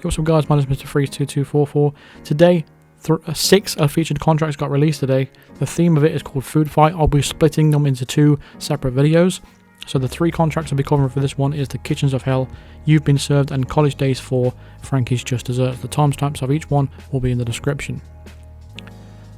What's up guys, my name is Mr. Freeze2244. Today, 6 featured contracts got released today. The theme of it is called Food Fight. I'll be splitting them into 2 separate videos. So the 3 contracts I'll be covering for this one is the Kitchens of Hell, You've Been Served, and College Daze 4, Frankie's Just Desserts. The timestamps of each one will be in the description.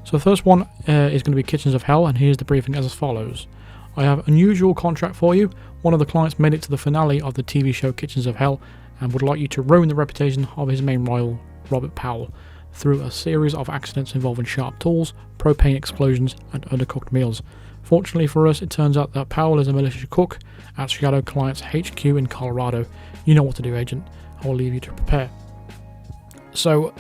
So the first one is going to be Kitchens of Hell, and here's the briefing as follows. I have an unusual contract for you. One of the clients made it to the finale of the TV show Kitchens of Hell and would like you to ruin the reputation of his main rival, Robert Powell, through a series of accidents involving sharp tools, propane explosions, and undercooked meals. Fortunately for us, it turns out that Powell is a militia cook at Shadow Client's HQ in Colorado. You know what to do, Agent. I will leave you to prepare. So,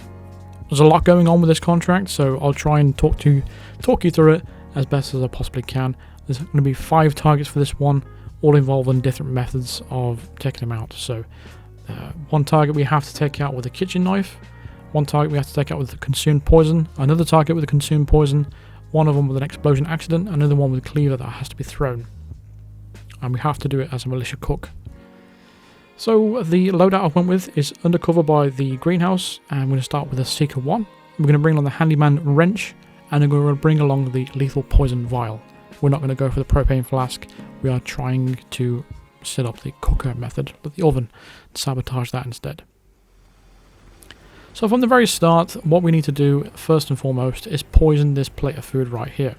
there's a lot going on with this contract, so I'll try and talk you through it as best as I possibly can. There's going to be 5 targets for this one, all involving different methods of taking them out. So, one target we have to take out with a kitchen knife, one target we have to take out with a consumed poison, another target with a consumed poison, one of them with an explosion accident, another one with a cleaver that has to be thrown. And we have to do it as a militia cook. So the loadout I went with is undercover by the greenhouse, and I'm going to start with a Seeker 1. We're going to bring along the handyman wrench, and we're going to bring along the lethal poison vial. We're not going to go for the propane flask, we are trying to set up the cooker method with the oven and sabotage that instead. So from the very start, what we need to do first and foremost is poison this plate of food right here.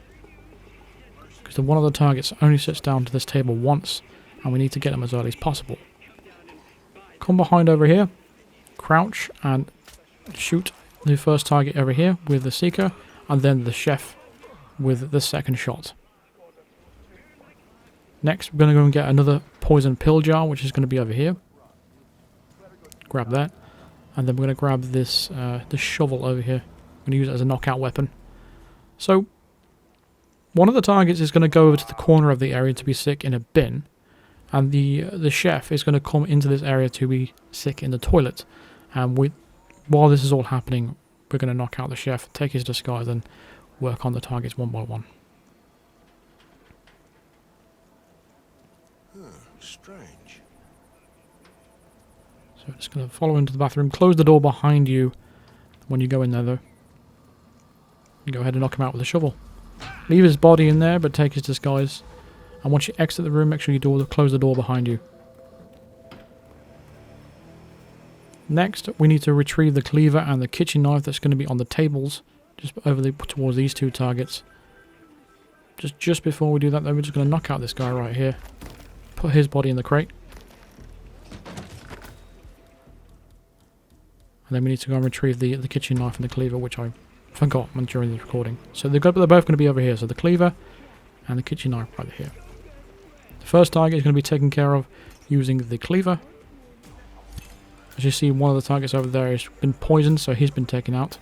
Because one of the targets only sits down to this table once, and we need to get them as early as possible. Come behind over here, crouch and shoot the first target over here with the Seeker, and then the chef with the second shot. Next, we're going to go and get another poison pill jar, which is going to be over here. Grab that. And then we're going to grab this shovel over here. I'm going to use it as a knockout weapon. So, one of the targets is going to go over to the corner of the area to be sick in a bin. And the chef is going to come into this area to be sick in the toilet. And while this is all happening, we're going to knock out the chef, take his disguise, and work on the targets one by one. Strange. So just going to follow into the bathroom. Close the door behind you when you go in there, though. You go ahead and knock him out with a shovel. Leave his body in there, but take his disguise. And once you exit the room, make sure you close the door behind you. Next, we need to retrieve the cleaver and the kitchen knife that's going to be on the tables, just towards these 2 targets. Just before we do that, though, we're just going to knock out this guy right here. Put his body in the crate. And then we need to go and retrieve the kitchen knife and the cleaver, which I forgot during the recording. So they're both going to be over here. So the cleaver and the kitchen knife right here. The first target is going to be taken care of using the cleaver. As you see, one of the targets over there has been poisoned, so he's been taken out.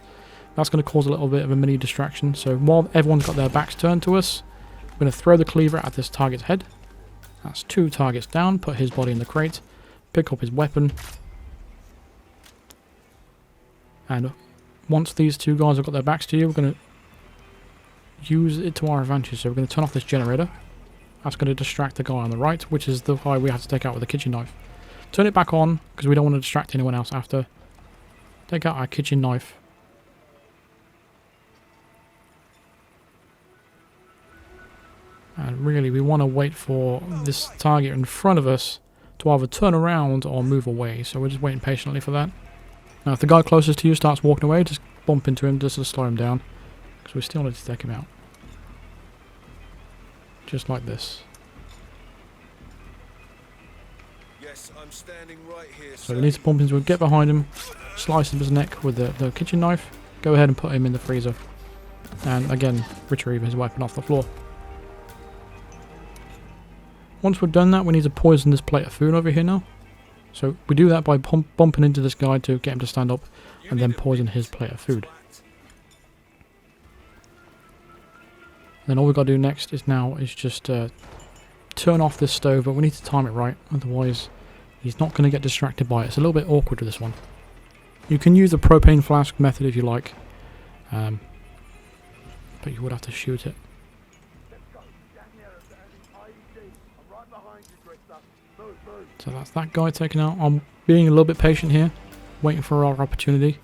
That's going to cause a little bit of a mini distraction. So while everyone's got their backs turned to us, we're going to throw the cleaver at this target's head. That's 2 targets down. Put his body in the crate. Pick up his weapon. And once these 2 guys have got their backs to you, we're going to use it to our advantage. So we're going to turn off this generator. That's going to distract the guy on the right, which is the guy we have to take out with the kitchen knife. Turn it back on, because we don't want to distract anyone else after. Take out our kitchen knife. And really, we want to wait for this target in front of us to either turn around or move away. So we're just waiting patiently for that. Now, if the guy closest to you starts walking away, just bump into him just to slow him down. Because we still need to take him out. Just like this. Yes, I'm standing right here. So we need to bump into him, get behind him, slice his neck with the kitchen knife. Go ahead and put him in the freezer. And again, retrieve his weapon off the floor. Once we've done that, we need to poison this plate of food over here now. So we do that by bumping into this guy to get him to stand up, and then poison his plate of food. Then all we've got to do next is just turn off this stove, but we need to time it right, otherwise he's not going to get distracted by it. It's a little bit awkward with this one. You can use the propane flask method if you like, but you would have to shoot it. So that's that guy taken out. I'm being a little bit patient here. waiting for our opportunity.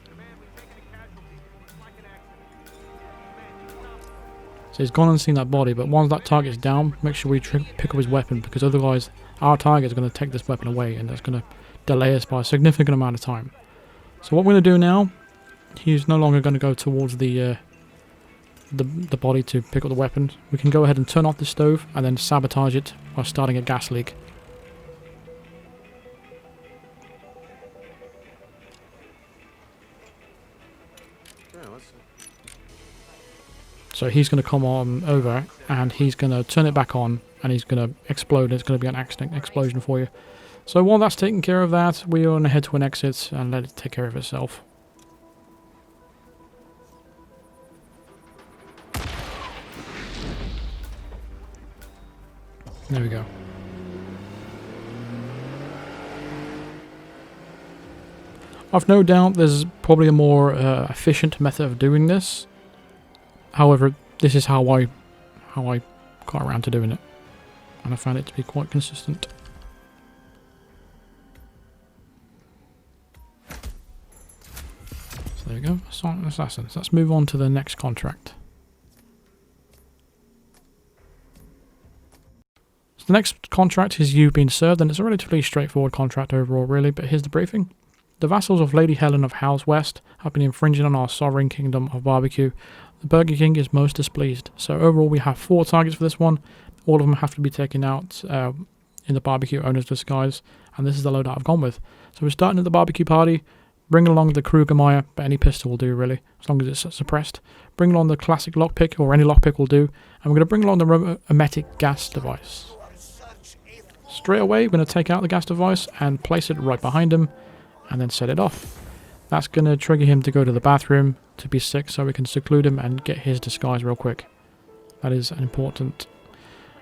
So he's gone and seen that body, but once that target's down, make sure we pick up his weapon, because otherwise our target is going to take this weapon away, and that's going to delay us by a significant amount of time. So what we're going to do now, he's no longer going to go towards the body to pick up the weapon. We can go ahead and turn off the stove and then sabotage it by starting a gas leak. So he's going to come on over and he's going to turn it back on and he's going to explode. It's going to be an accident explosion for you. So while that's taking care of that, we're going to head to an exit and let it take care of itself. There we go. I've no doubt there's probably a more efficient method of doing this. However, this is how I got around to doing it, and I found it to be quite consistent. So there we go, Silent Assassins. Let's move on to the next contract. So the next contract is You've Been Served, and it's a relatively straightforward contract overall really, but here's the briefing. The vassals of Lady Helen of House West have been infringing on our sovereign kingdom of barbecue. The Burger King is most displeased. So overall we have 4 targets for this one. All of them have to be taken out in the barbecue owner's disguise, and this is the loadout I've gone with. So we're starting at the barbecue party. Bring along the Krugermeyer, but any pistol will do really, as long as it's suppressed. Bring along the classic lockpick, or any lockpick will do. And we're going to bring along the emetic gas device. Straight away, we're going to take out the gas device and place it right behind him, and then set it off. That's going to trigger him to go to the bathroom to be sick, so we can seclude him and get his disguise real quick. That is important.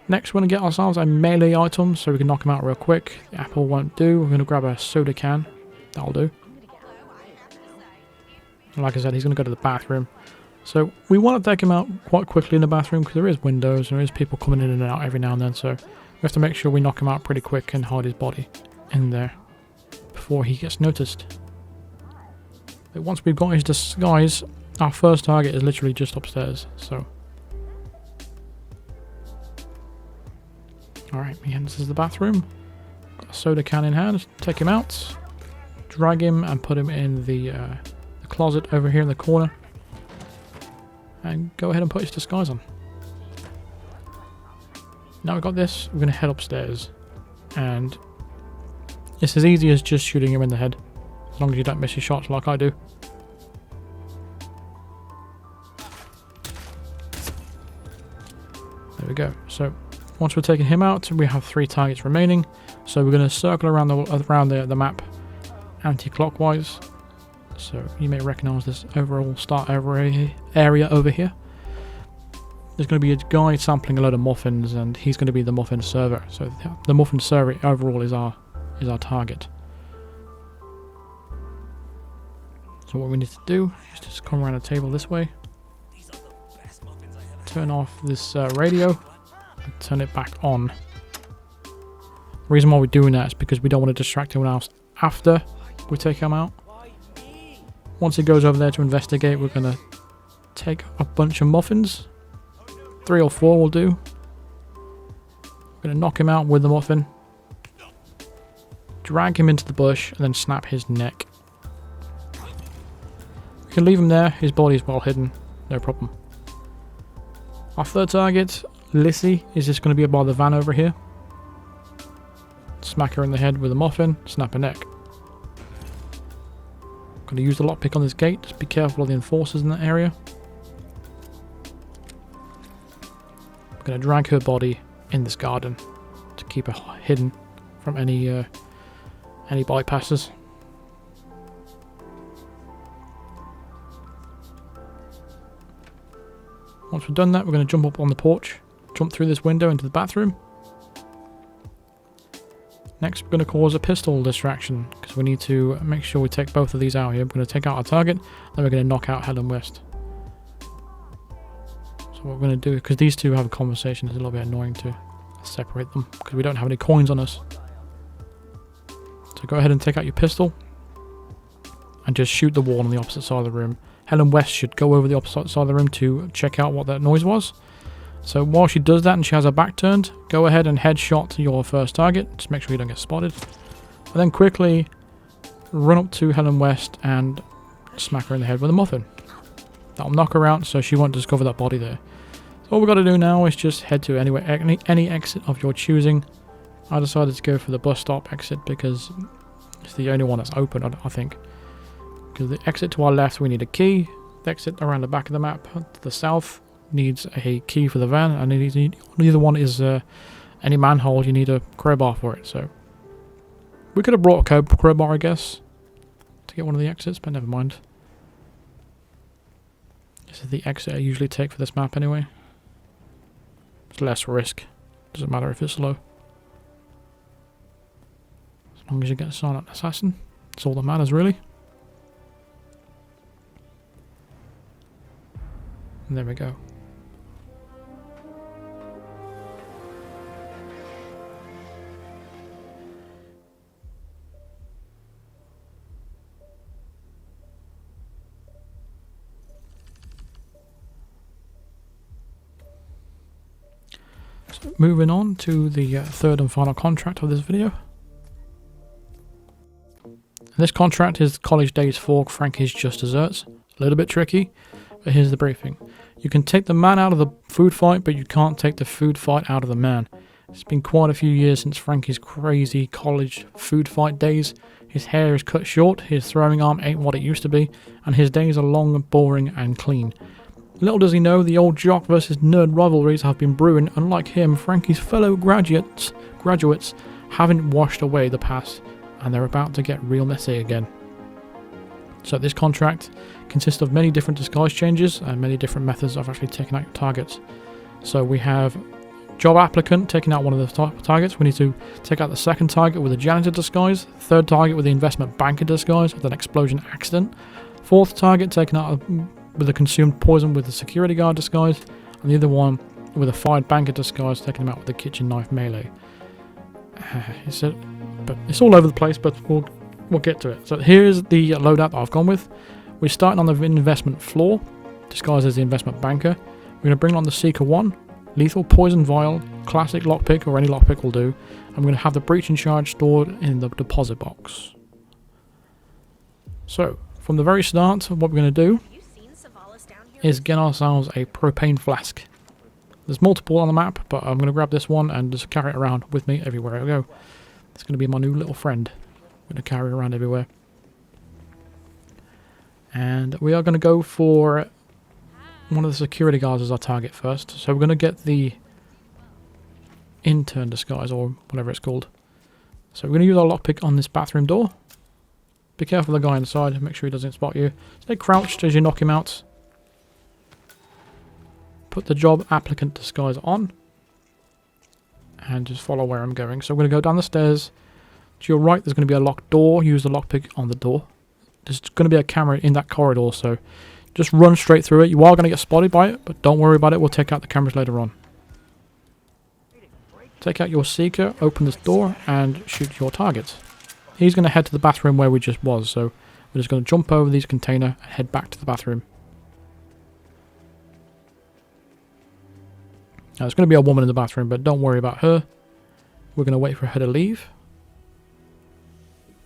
Next, we're going to get ourselves a melee item so we can knock him out real quick. The apple won't do. We're going to grab a soda can. That'll do. Like I said, he's going to go to the bathroom. So we want to take him out quite quickly in the bathroom, because there is windows and there is people coming in and out every now and then, so we have to make sure we knock him out pretty quick and hide his body in there before he gets noticed. But once we've got his disguise, our first target is literally just upstairs, so. Alright, he enters the bathroom. Got a soda can in hand, take him out. Drag him and put him in the closet over here in the corner. And go ahead and put his disguise on. Now we've got this, we're going to head upstairs. And it's as easy as just shooting him in the head, as long as you don't miss your shots like I do. There we go. So once we're taking him out, we have 3 targets remaining. So we're going to circle around the map anti-clockwise. So you may recognise this overall start area over here. There's going to be a guy sampling a load of muffins, and he's going to be the muffin server. So the muffin server overall is our target. So what we need to do is just come around the table this way. Turn off this radio and turn it back on. The reason why we're doing that is because we don't want to distract anyone else after we take him out. Once he goes over there to investigate, we're going to take a bunch of muffins. 3 or 4 will do. We're going to knock him out with the muffin. Drag him into the bush and then snap his neck. We can leave him there, his body is well hidden, no problem. Our third target, Lissy, is just going to be by the van over here. Smack her in the head with a muffin, snap her neck. Going to use the lockpick on this gate, just be careful of the enforcers in that area. I'm going to drag her body in this garden to keep her hidden from any bypassers. Once we've done that, we're going to jump up on the porch, jump through this window into the bathroom. Next, we're going to cause a pistol distraction, because we need to make sure we take both of these out here. We're going to take out our target, then we're going to knock out Helen West. So what we're going to do, because these two have a conversation, it's a little bit annoying to separate them, because we don't have any coins on us. So go ahead and take out your pistol. and just shoot the wall on the opposite side of the room. Helen West should go over the opposite side of the room to check out what that noise was. So while she does that and she has her back turned, go ahead and headshot your first target. Just make sure you don't get spotted. And then quickly run up to Helen West and smack her in the head with a muffin. That'll knock her out so she won't discover that body there. So all we've got to do now is just head to any exit of your choosing. I decided to go for the bus stop exit because it's the only one that's open, I think. Because the exit to our left, we need a key. The exit around the back of the map to the south needs a key for the van, and neither one is any manhole. You need a crowbar for it. So we could have brought a crowbar, I guess, to get one of the exits, but never mind. This is the exit I usually take for this map anyway. It's less risk. Doesn't matter if it's slow. As long as you get a silent assassin, that's all that matters really. And there we go. So moving on to the third and final contract of this video. This contract is College Daze 4 Frankie's Just Desserts. A little bit tricky, but here's the briefing. You can take the man out of the food fight, but you can't take the food fight out of the man. It's been quite a few years since Frankie's crazy college food fight days. His hair is cut short, his throwing arm ain't what it used to be, and his days are long, boring, and clean. Little does he know, the old jock versus nerd rivalries have been brewing, and like him, Frankie's fellow graduates haven't washed away the past, and they're about to get real messy again. So this contract consists of many different disguise changes and many different methods of actually taking out targets. So we have job applicant taking out one of the targets. We need to take out the second target with a janitor disguise, third target with the investment banker disguise with an explosion accident, fourth target taken out with a consumed poison with the security guard disguise, and the other one with a fired banker disguise taking him out with the kitchen knife melee. But it's all over the place, but we'll get to it. So here's the loadout that I've gone with. We're starting on the investment floor, disguised as the investment banker. We're going to bring on the Seeker 1, lethal poison vial, classic lockpick, or any lockpick will do. And we're going to have the breach in charge stored in the deposit box. So, from the very start, what we're going to do is get ourselves a propane flask. There's multiple on the map, but I'm going to grab this one and just carry it around with me everywhere I go. It's going to be my new little friend. I'm going to carry it around everywhere. And we are going to go for one of the security guards as our target first. So we're going to get the intern disguise, or whatever it's called. So we're going to use our lockpick on this bathroom door. Be careful of the guy inside, make sure he doesn't spot you. Stay crouched as you knock him out. Put the job applicant disguise on. And just follow where I'm going. So we're going to go down the stairs. To your right, there's going to be a locked door. Use the lockpick on the door. There's going to be a camera in that corridor, so just run straight through it. You are going to get spotted by it, but don't worry about it. We'll take out the cameras later on. Take out your Seeker, open this door, and shoot your target. He's going to head to the bathroom where we just was, so we're just going to jump over these container and head back to the bathroom. Now, there's going to be a woman in the bathroom, but don't worry about her. We're going to wait for her to leave.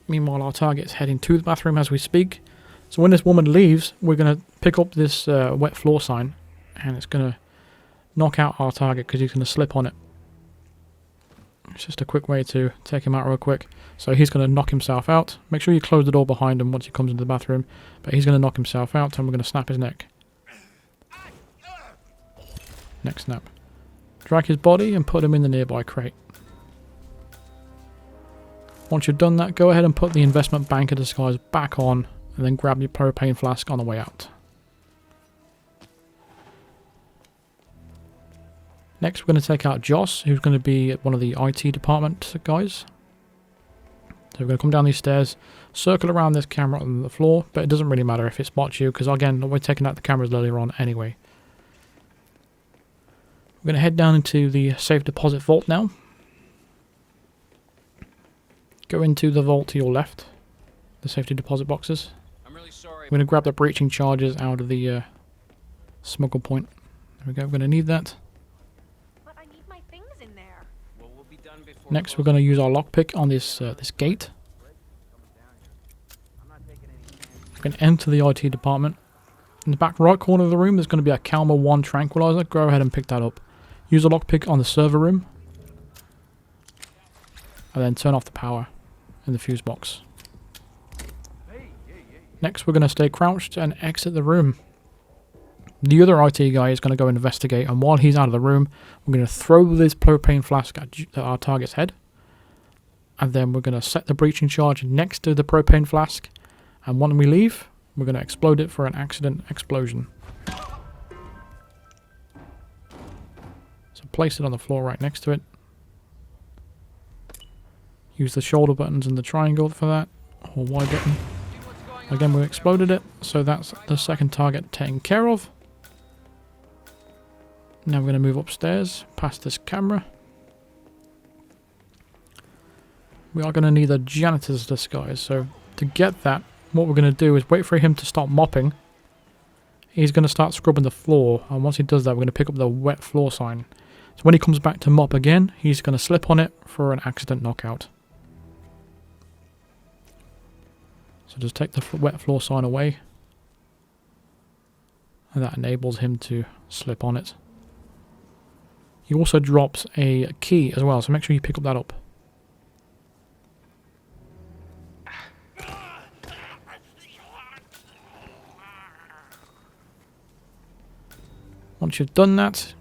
Meanwhile, our target's heading to the bathroom as we speak. So when this woman leaves, we're going to pick up this wet floor sign, and it's going to knock out our target because he's going to slip on it. It's just a quick way to take him out real quick. So he's going to knock himself out. Make sure you close the door behind him once he comes into the bathroom. But he's going to knock himself out, and we're going to snap his neck. Neck snap. Drag his body and put him in the nearby crate. Once you've done that, go ahead and put the investment banker disguise back on, and then grab your propane flask on the way out. Next, we're going to take out Joss, who's going to be one of the IT department guys. So we're going to come down these stairs, circle around this camera on the floor, but it doesn't really matter if it spots you, because again, we're taking out the cameras earlier on anyway. We're going to head down into the safe deposit vault now. Go into the vault to your left, the safety deposit boxes. We're going to grab the breaching charges out of the smuggle point. There we go. We're going to need that. But I need my things in there. Well, we'll be done before Next, we're going to use our lockpick on this this gate. We're going to enter the IT department. In the back right corner of the room, there's going to be a Calmer 1 tranquilizer. Go ahead and pick that up. Use the lockpick on the server room. And then turn off the power in the fuse box. Next, we're going to stay crouched and exit the room. The other IT guy is going to go investigate, and while he's out of the room, we're going to throw this propane flask at our target's head. And then we're going to set the breaching charge next to the propane flask. And when we leave, we're going to explode it for an accident explosion. So place it on the floor right next to it. Use the shoulder buttons and the triangle for that, or Y button. Again, we exploded it, so that's the second target taken care of. Now we're going to move upstairs, past this camera. We are going to need a janitor's disguise, so to get that, what we're going to do is wait for him to stop mopping. He's going to start scrubbing the floor, and once he does that, we're going to pick up the wet floor sign. So when he comes back to mop again, he's going to slip on it for an accident knockout. So just take the wet floor sign away, and that enables him to slip on it. He also drops a key as well, so make sure you pick up that up. Once you've done that,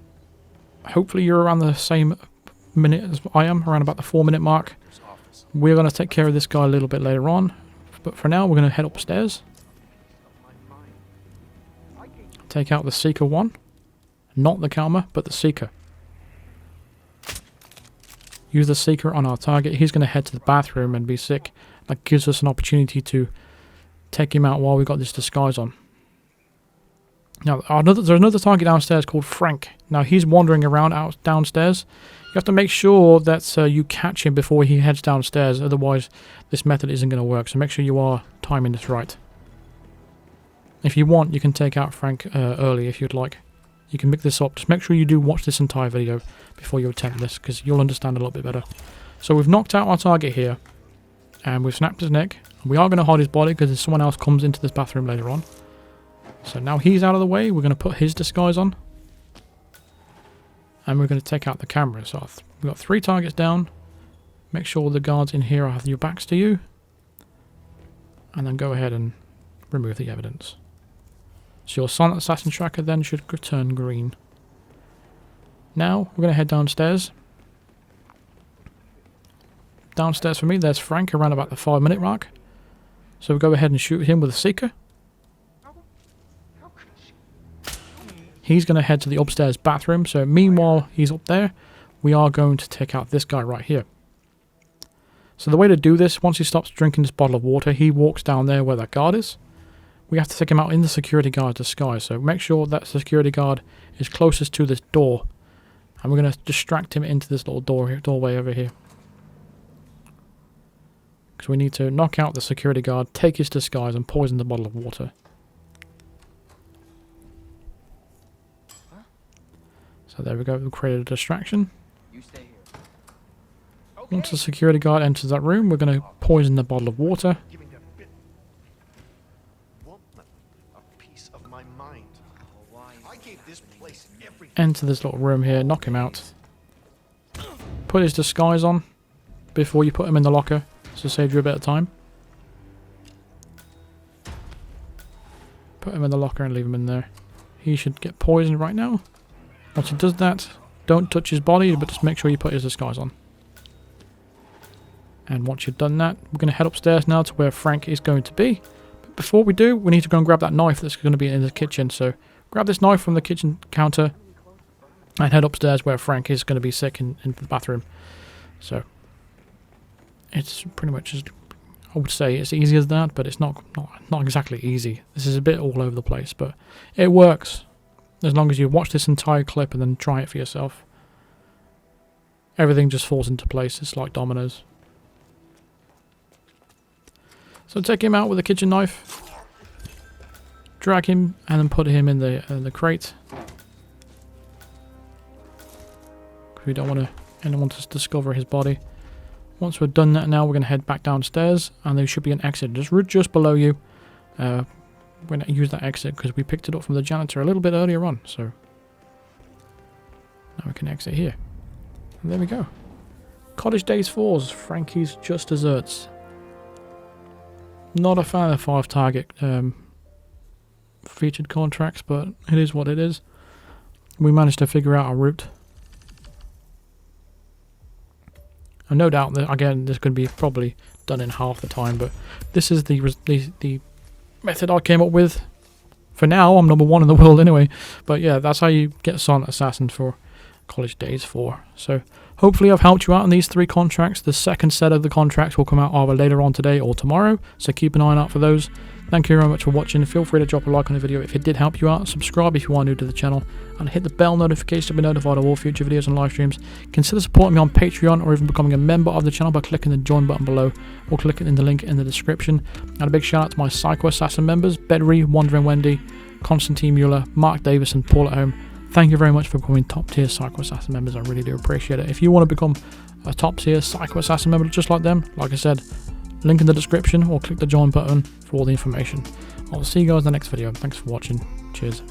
hopefully you're around the same minute as I am, around about the 4-minute mark. We're going to take care of this guy a little bit later on. But for now, we're going to head upstairs. Take out the Seeker 1. Not the Calmer, but the Seeker. Use the Seeker on our target. He's going to head to the bathroom and be sick. That gives us an opportunity to take him out while we've got this disguise on. Now, there's another target downstairs called Frank. Now, he's wandering around downstairs. You have to make sure that you catch him before he heads downstairs. Otherwise, this method isn't going to work. So make sure you are timing this right. If you want, you can take out Frank early if you'd like. You can pick this up. Just make sure you do watch this entire video before you attempt this, because you'll understand a little bit better. So we've knocked out our target here. And we've snapped his neck. We are going to hide his body because if someone else comes into this bathroom later on. So now he's out of the way. We're going to put his disguise on. And we're going to take out the camera. So we've got 3 targets down. Make sure the guards in here have your backs to you. And then go ahead and remove the evidence. So your silent assassin tracker then should turn green. Now we're going to head downstairs. Downstairs for me, there's Frank around about the 5-minute mark. So we'll go ahead and shoot him with a Seeker. He's going to head to the upstairs bathroom. So meanwhile he's up there, we are going to take out this guy right here. So the way to do this, once he stops drinking this bottle of water, he walks down there where that guard is. We have to take him out in the security guard's disguise. So make sure that security guard is closest to this door. And we're going to distract him into this little doorway over here. Because we need to knock out the security guard, take his disguise, and poison the bottle of water. So there we go, we've created a distraction. You stay here. Okay. Once the security guard enters that room, we're going to poison the bottle of water. Enter this little room here, knock him out. Put his disguise on before you put him in the locker, to save you a bit of time. Put him in the locker and leave him in there. He should get poisoned right now. Once he does that, don't touch his body, but just make sure you put his disguise on. And once you've done that, we're going to head upstairs now to where Frank is going to be. But before we do, we need to go and grab that knife that's going to be in the kitchen. So grab this knife from the kitchen counter and head upstairs where Frank is going to be sick in the bathroom. So it's pretty much, I would say it's easy as that, but it's not exactly easy. This is a bit all over the place, but it works. As long as you watch this entire clip and then try it for yourself. Everything just falls into place. It's like dominoes. So take him out with a kitchen knife. drag him and then put him in the crate. We don't want anyone to discover his body. Once we're done that now, we're going to head back downstairs, and there should be an exit just below you. We're going to use that exit because we picked it up from the janitor a little bit earlier on, so now we can exit here. And there we go. Cottage Daze 4's Frankie's Just Desserts. Not a fan of 5 target featured contracts, but it is what it is. We managed to figure out a route. And no doubt that, again, this could be probably done in half the time, but this is the method I came up with. For now, I'm number 1 in the world anyway. But yeah, that's how you get Silent Assassin for Cottage Daze 4. So hopefully I've helped you out on these 3 contracts. The second set of the contracts will come out either later on today or tomorrow, so keep an eye out for those. Thank you very much for watching. Feel free to drop a like on the video if it did help you out. Subscribe if you are new to the channel, and hit the bell notification to be notified of all future videos and live streams. Consider supporting me on Patreon or even becoming a member of the channel by clicking the join button below or clicking in the link in the description. And a big shout out to my Psycho Assassin members: Bedry, Wandering Wendy, Constantine Mueller, Mark Davis and Paul at Home. Thank you very much for becoming top tier Psycho Assassin members. I really do appreciate it. If you want to become a top tier Psycho Assassin member just like them, like I said, link in the description or click the join button for all the information. I'll see you guys in the next video. Thanks for watching. Cheers.